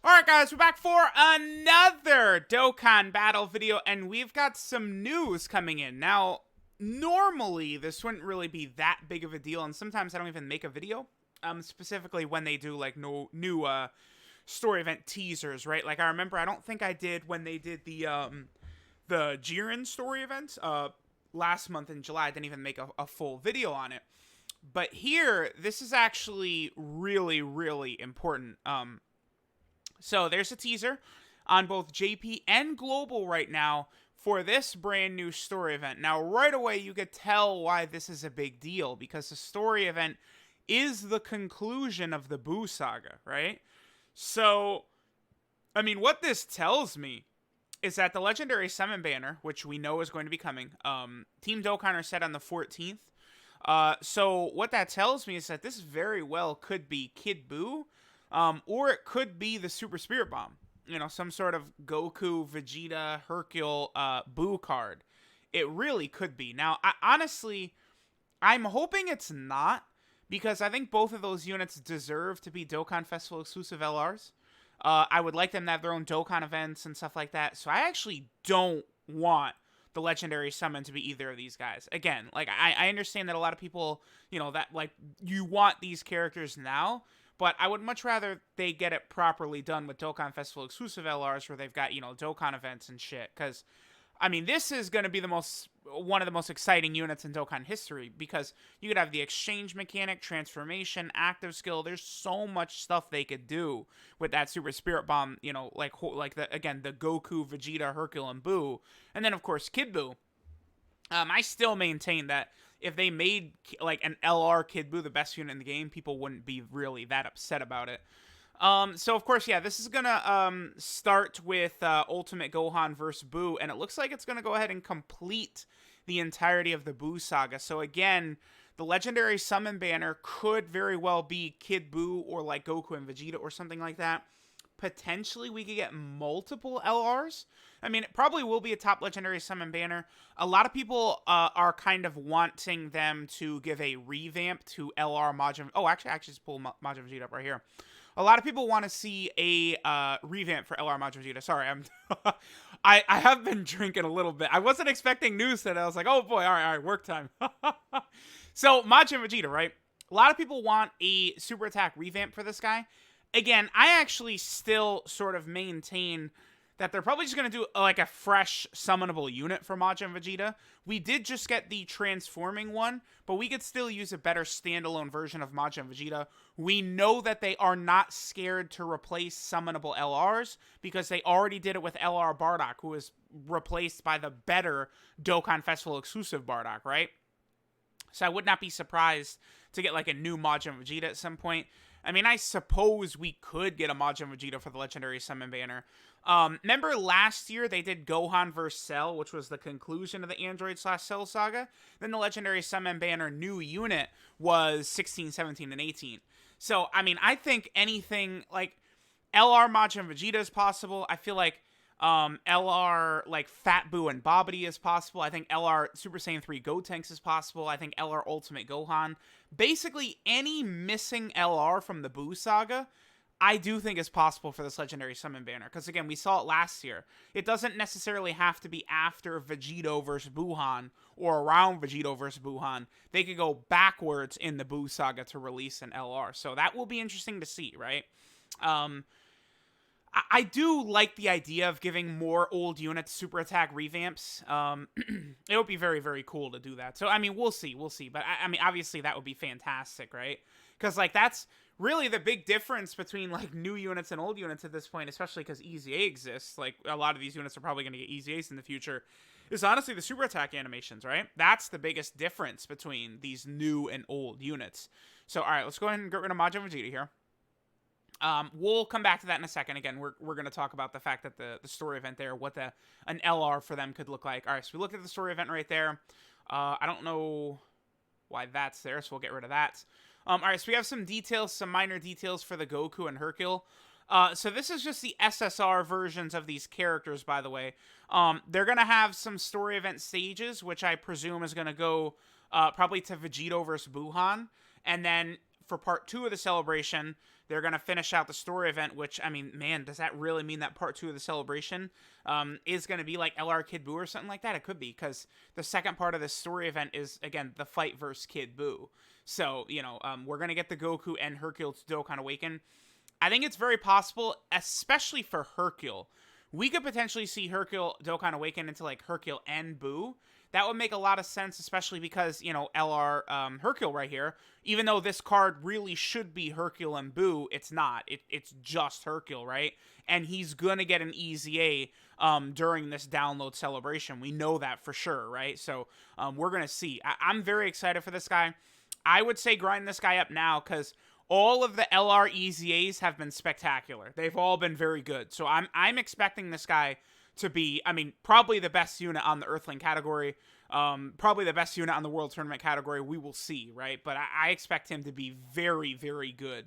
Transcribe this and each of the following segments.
Alright guys, we're back for another Dokkan battle video, and we've got some news coming in. Now, normally this wouldn't really be that big of a deal, and sometimes I don't even make a video, specifically when they do like new story event teasers, right? Like I remember, I don't think I did when they did the Jiren story event, last month in July. I didn't even make a full video on it. But here, this is actually really, really important. So there's a teaser on both JP and Global right now for this brand new story event. Now, right away, you could tell why this is a big deal, because the story event is the conclusion of the BUU Saga, right? So, I mean, what this tells me is that the Legendary Summon banner, which we know is going to be coming, Team Dokkan are set on the 14th. So what that tells me is that this very well could be Kid BUU, or it could be the Super Spirit Bomb. You know, some sort of Goku, Vegeta, Hercule, BUU card. It really could be. Now, honestly, I'm hoping it's not, because I think both of those units deserve to be Dokkan Festival exclusive LRs. I would like them to have their own Dokkan events and stuff like that. So I actually don't want the Legendary Summon to be either of these guys. Again, like, I understand that a lot of people, you know, that, like, you want these characters now, but I would much rather they get it properly done with Dokkan Festival exclusive LRs where they've got, you know, Dokkan events and shit. Because, I mean, this is going to be one of the most exciting units in Dokkan history, because you could have the exchange mechanic, transformation, active skill. There's so much stuff they could do with that Super Spirit Bomb, you know, like the Goku, Vegeta, Hercule, and BUU. And then, of course, Kid BUU. I still maintain that if they made, like, an LR Kid BUU the best unit in the game, people wouldn't be really that upset about it. So, of course, yeah, this is gonna start with Ultimate Gohan versus BUU, and it looks like it's gonna go ahead and complete the entirety of the BUU Saga. So, again, the Legendary Summon banner could very well be Kid BUU or, like, Goku and Vegeta or something like that. Potentially, we could get multiple LRs. I mean, it probably will be a top Legendary Summon banner. A lot of people are kind of wanting them to give a revamp to LR Majin... Oh, actually, just pull Majin Vegeta up right here. A lot of people want to see a revamp for LR Majin Vegeta. Sorry, I have been drinking a little bit. I wasn't expecting news today. I was like, oh boy, all right, work time. So, Majin Vegeta, right? A lot of people want a super attack revamp for this guy. Again, I actually still sort of maintain that they're probably just going to do like a fresh summonable unit for Majin Vegeta. We did just get the transforming one, but we could still use a better standalone version of Majin Vegeta. We know that they are not scared to replace summonable LRs, because they already did it with LR Bardock, who was replaced by the better Dokkan Festival exclusive Bardock, right? So I would not be surprised to get like a new Majin Vegeta at some point. I mean, I suppose we could get a Majin Vegeta for the Legendary Summon banner. Remember last year they did Gohan vs. Cell, which was the conclusion of the Android/Cell saga? Then the Legendary Summon banner new unit was 16, 17, and 18. So, I mean, I think anything like LR Majin Vegeta is possible. I feel like LR like Fat Buu and Bobbity is possible. I think LR Super Saiyan 3 Gotenks is possible. I think LR Ultimate Gohan. Basically, any missing LR from the BUU Saga, I do think is possible for this Legendary Summon banner. Because again, we saw it last year. It doesn't necessarily have to be after Vegito versus Buuhan or around Vegito versus Buuhan. They could go backwards in the BUU Saga to release an LR. So that will be interesting to see, right? I do like the idea of giving more old units super attack revamps. It would be very, very cool to do that. So, I mean, we'll see. But, I mean, obviously, that would be fantastic, right? Because, like, that's really the big difference between, like, new units and old units at this point, especially because EZA exists. Like, a lot of these units are probably going to get EZAs in the future. Is honestly the super attack animations, right? That's the biggest difference between these new and old units. So, all right, let's go ahead and get rid of Majin Vegeta here. We'll come back to that in a second. Again, we're going to talk about the fact that the story event there, what an LR for them could look like. All right, so we looked at the story event right there. I don't know why that's there, so we'll get rid of that. All right, so we have some details, some minor details for the Goku and Hercule. So this is just the SSR versions of these characters, by the way. They're going to have some story event stages, which I presume is going to go probably to Vegito versus Buuhan. And then for part 2 of the celebration, they're going to finish out the story event, which, I mean, man, does that really mean that part 2 of the celebration is going to be like LR Kid Buu or something like that? It could be, because the second part of the story event is, again, the fight versus Kid Buu. So, you know, we're going to get the Goku and Hercule to Dokkan Awaken. I think it's very possible, especially for Hercule. We could potentially see Hercule Dokkan Awaken into, like, Hercule and Buu. That would make a lot of sense, especially because, you know, LR Hercule right here, even though this card really should be Hercule and Buu, it's not. It's just Hercule, right? And he's going to get an EZA during this download celebration. We know that for sure, right? So we're going to see. I'm very excited for this guy. I would say grind this guy up now because all of the LR EZAs have been spectacular. They've all been very good. So I'm expecting this guy to be, I mean, probably the best unit on the Earthling category, probably the best unit on the World Tournament category. We will see, right? But I expect him to be very, very good.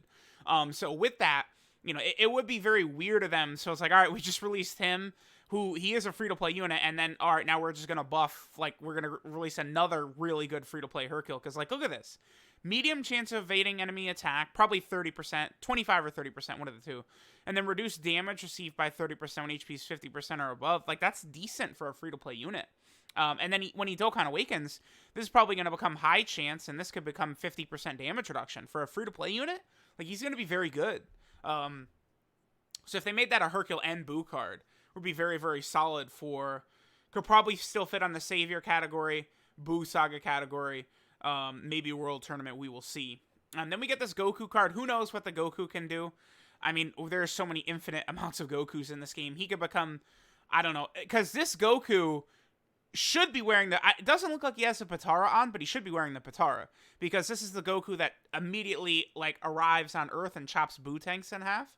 So with that, you know, it would be very weird of them. So it's like, all right, we just released him, who he is a free-to-play unit, and then, all right, now we're just going to buff, like, we're going to release another really good free-to-play Hercule, because, like, look at this. Medium chance of evading enemy attack, probably 30%, 25 or 30%, one of the two. And then reduce damage received by 30% when HP is 50% or above. Like, that's decent for a free-to-play unit. And then when he Dokkan Awakens, this is probably going to become high chance, and this could become 50% damage reduction. For a free-to-play unit, like, he's going to be very good. So if they made that a Hercule and Buu card, it would be very, very solid for... Could probably still fit on the Savior category, BUU Saga category, maybe World Tournament, we will see. Then we get this Goku card. Who knows what the Goku can do? I mean, there are so many infinite amounts of Gokus in this game. He could become, I don't know, because this Goku should be wearing the, it doesn't look like he has the Potara on, but he should be wearing the Potara, because this is the Goku that immediately, like, arrives on Earth and chops Buu tanks in half.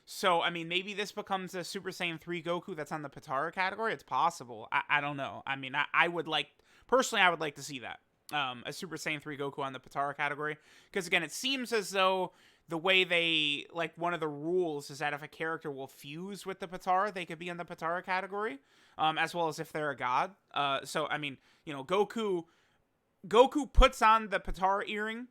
So, I mean, maybe this becomes a Super Saiyan 3 Goku that's on the Potara category. It's possible. I don't know. I mean, I would like, personally, I would like to see that. A Super Saiyan 3 Goku on the Potara category. Because, again, it seems as though the way they, like, one of the rules is that if a character will fuse with the Potara, they could be in the Potara category, as well as if they're a god. So, I mean, you know, Goku puts on the Potara earring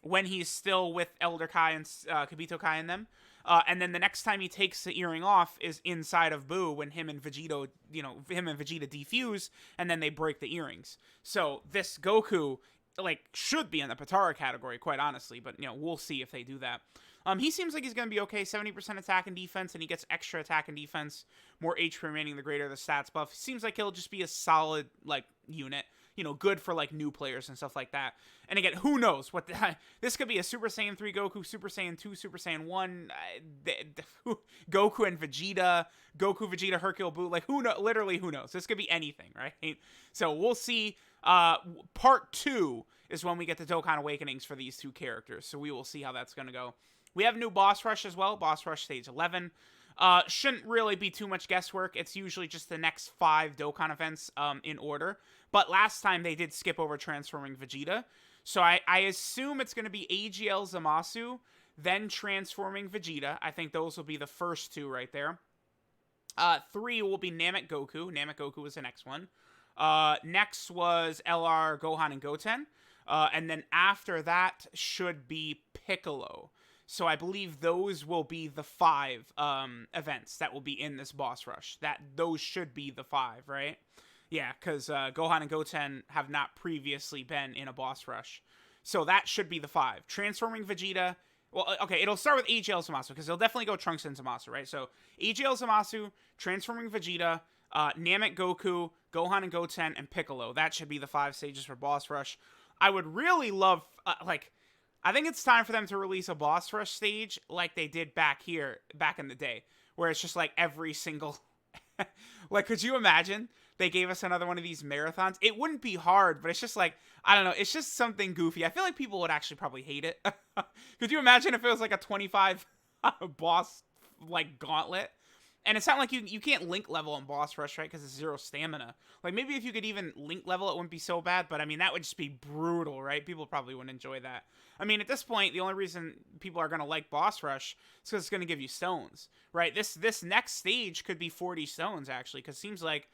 when he's still with Elder Kai and Kibito Kai and them. And then the next time he takes the earring off is inside of Buu when him and Vegeta defuse, and then they break the earrings. So this Goku, like, should be in the Potara category, quite honestly, but, you know, we'll see if they do that. He seems like he's going to be okay, 70% attack and defense, and he gets extra attack and defense, more HP remaining the greater the stats buff. Seems like he'll just be a solid, like, unit. You know, good for, like, new players and stuff like that. And again, who knows what this could be a Super Saiyan 3 Goku, Super Saiyan 2, Super Saiyan 1, Goku and Vegeta, Goku, Vegeta, Hercule, Buu, like, literally who knows? This could be anything, right? So we'll see. Part 2 is when we get the Dokkan Awakenings for these two characters, so we will see how that's going to go. We have new Boss Rush as well, Boss Rush Stage 11. Shouldn't really be too much guesswork. It's usually just the next 5 Dokkan events in order. But last time they did skip over transforming Vegeta. So I assume it's going to be AGL Zamasu, then transforming Vegeta. I think those will be the first 2 right there. 3 will be Namek Goku. Namek Goku was the next one. Next was LR Gohan and Goten. And then after that should be Piccolo. So I believe those will be the 5 events that will be in this boss rush. Those should be the 5, right? Yeah, because Gohan and Goten have not previously been in a boss rush. So that should be the 5. Transforming Vegeta. Well, okay, it'll start with AGL Zamasu, because it'll definitely go Trunks and Zamasu, right? So AGL Zamasu, Transforming Vegeta, Namek Goku, Gohan and Goten, and Piccolo. That should be the 5 stages for boss rush. I would really love, I think it's time for them to release a boss rush stage like they did back in the day, where it's just like every single, like, could you imagine they gave us another one of these marathons? It wouldn't be hard, but it's just like, I don't know, it's just something goofy. I feel like people would actually probably hate it. Could you imagine if it was like a 25 boss, like, gauntlet? And it's not like you can't link level in boss rush, right? Because it's 0 stamina. Like, maybe if you could even link level, it wouldn't be so bad. But, I mean, that would just be brutal, right? People probably wouldn't enjoy that. I mean, at this point, the only reason people are going to like boss rush is because it's going to give you stones, right? This next stage could be 40 stones, actually. Because it seems like,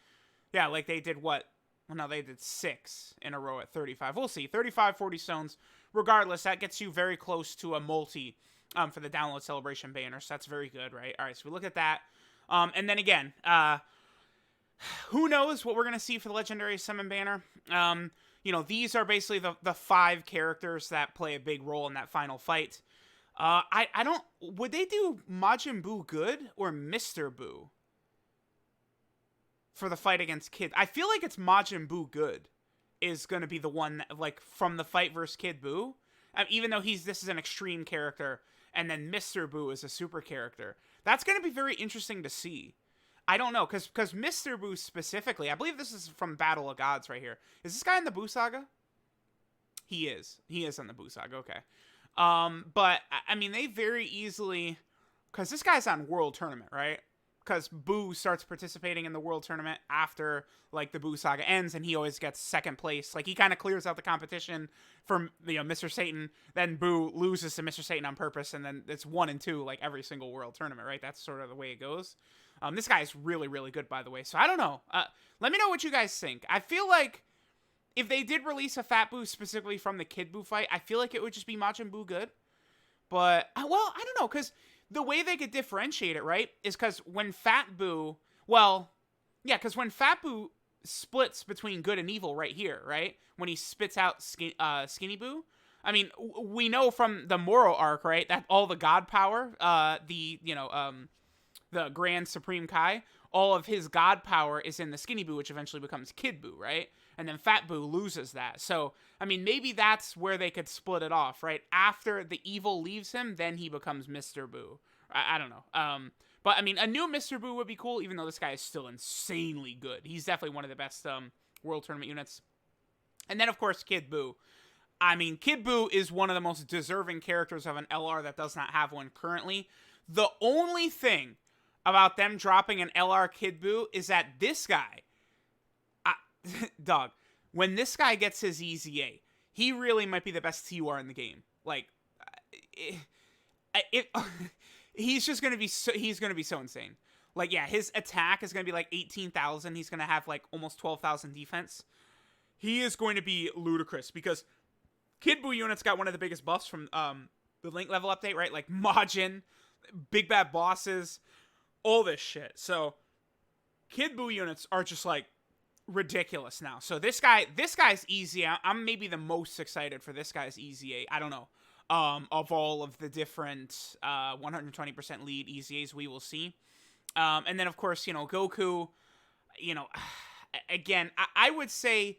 yeah, like they did what? Well, no, they did 6 in a row at 35. We'll see. 35, 40 stones. regardless, that gets you very close to a multi for the download celebration banner, so that's very good, right? All right, so we look at that. And then again, who knows what we're going to see for the Legendary Summon banner. You know, these are basically the 5 characters that play a big role in that final fight. I don't... Would they do Majin Buu good or Mr. Buu for the fight against Kid? I feel like it's Majin Buu good is going to be the one that, like, from the fight versus Kid Buu. Even though this is an extreme character, and then Mr. Buu is a super character. That's going to be very interesting to see. I don't know, because Mr. Buu specifically, I believe this is from Battle of Gods right here. Is this guy in the BUU Saga? He is. He is on the BUU Saga, okay. But, I mean, they very easily... Because this guy's on World Tournament, right? Because BUU starts participating in the World Tournament after, like, the BUU Saga ends, and he always gets second place. Like, he kind of clears out the competition from, you know, Mr. Satan, then BUU loses to Mr. Satan on purpose, and then it's 1 and 2, like, every single World Tournament, right? That's sort of the way it goes. This guy is really, really good, by the way. So, I don't know. Let me know what you guys think. I feel like if they did release a Fat Buu specifically from the Kid Buu fight, I feel like it would just be Majin Buu good. But, well, I don't know, because the way they could differentiate it, right, is because when Fat Buu, well, yeah, because when Fat Buu splits between good and evil right here, right, when he spits out Skinny Buu, I mean, we know from the Moro arc, right, that all the god power, the Grand Supreme Kai, all of his god power is in the Skinny Buu, which eventually becomes Kid Buu, right? And then Fat Buu loses that. So, I mean, maybe that's where they could split it off, right? After the evil leaves him, then he becomes Mr. Buu. I don't know. But, I mean, a new Mr. Buu would be cool, even though this guy is still insanely good. He's definitely one of the best World Tournament units. And then, of course, Kid Buu. I mean, Kid Buu is one of the most deserving characters of an LR that does not have one currently. The only thing about them dropping an LR Kid Buu is that this guy, dog, when this guy gets his EZA, he really might be the best TUR in the game. Like, he's just gonna be so insane. Like, yeah, his attack is gonna be like 18,000. He's gonna have like almost 12,000 defense. He is going to be ludicrous because Kid Buu units got one of the biggest buffs from the Link level update, right? Like Majin, big bad bosses, all this shit. So Kid Buu units are just like ridiculous now. So this guy's easy. I'm maybe the most excited for this guy's EZA. I don't know. Of all of the different 120% lead EZAs we will see. And then of course, you know, Goku, you know, again, I would say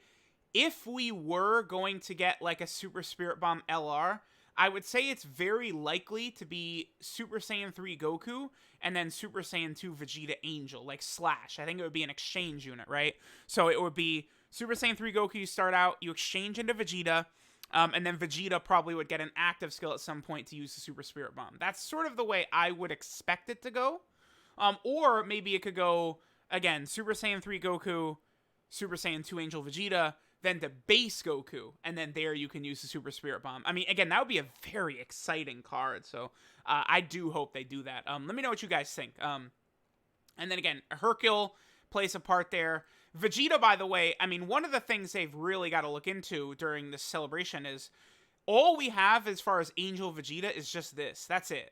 if we were going to get like a Super Spirit Bomb LR, I would say it's very likely to be Super Saiyan 3 Goku and then Super Saiyan 2 Vegeta Angel, like Slash. I think it would be an exchange unit, right? So it would be Super Saiyan 3 Goku, you start out, you exchange into Vegeta, and then Vegeta probably would get an active skill at some point to use the Super Spirit Bomb. That's sort of the way I would expect it to go. Or maybe it could go, again, Super Saiyan 3 Goku, Super Saiyan 2 Angel Vegeta, then to base Goku, and then there you can use the Super Spirit Bomb. I mean, again, that would be a very exciting card, so I do hope they do that. Let me know what you guys think. And then again, Hercule plays a part there. Vegeta, by the way, I mean, one of the things they've really got to look into during this celebration is all we have as far as Angel Vegeta is just this. That's it.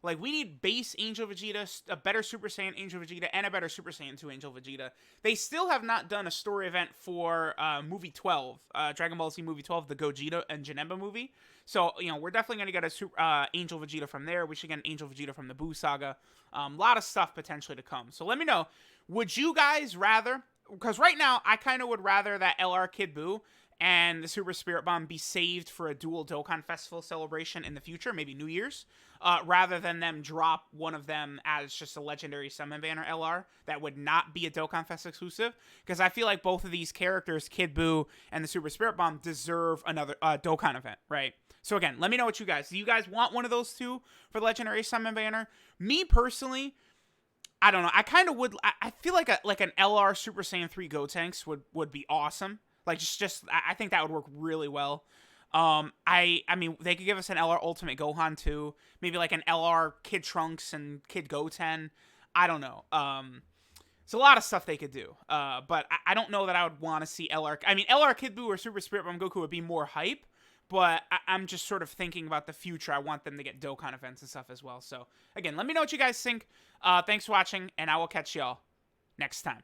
Like, we need base Angel Vegeta, a better Super Saiyan Angel Vegeta, and a better Super Saiyan 2 Angel Vegeta. They still have not done a story event for Movie 12, Dragon Ball Z Movie 12, the Gogeta and Janemba movie. So, you know, we're definitely going to get a Angel Vegeta from there. We should get an Angel Vegeta from the BUU Saga. A lot of stuff potentially to come. So let me know, would you guys rather, because right now, I kind of would rather that LR Kid Buu and the Super Spirit Bomb be saved for a dual Dokkan Festival celebration in the future, maybe New Year's, rather than them drop one of them as just a Legendary Summon Banner LR that would not be a Dokkan Fest exclusive, because I feel like both of these characters, Kid Buu and the Super Spirit Bomb, deserve another Dokkan event, right? So again, let me know what you guys, do you guys want one of those two for the Legendary Summon Banner? Me personally, I don't know, I kind of would, I feel like an LR Super Saiyan 3 Gotenks would be awesome. Like, I think that would work really well. I mean, they could give us an LR Ultimate Gohan too. Maybe like an LR Kid Trunks and Kid Goten. I don't know. It's a lot of stuff they could do. But I don't know that I would want to see LR. I mean, LR Kid Buu or Super Spirit Bomb Goku would be more hype. but I'm just sort of thinking about the future. I want them to get Dokkan events and stuff as well. So, again, let me know what you guys think. Thanks for watching, and I will catch y'all next time.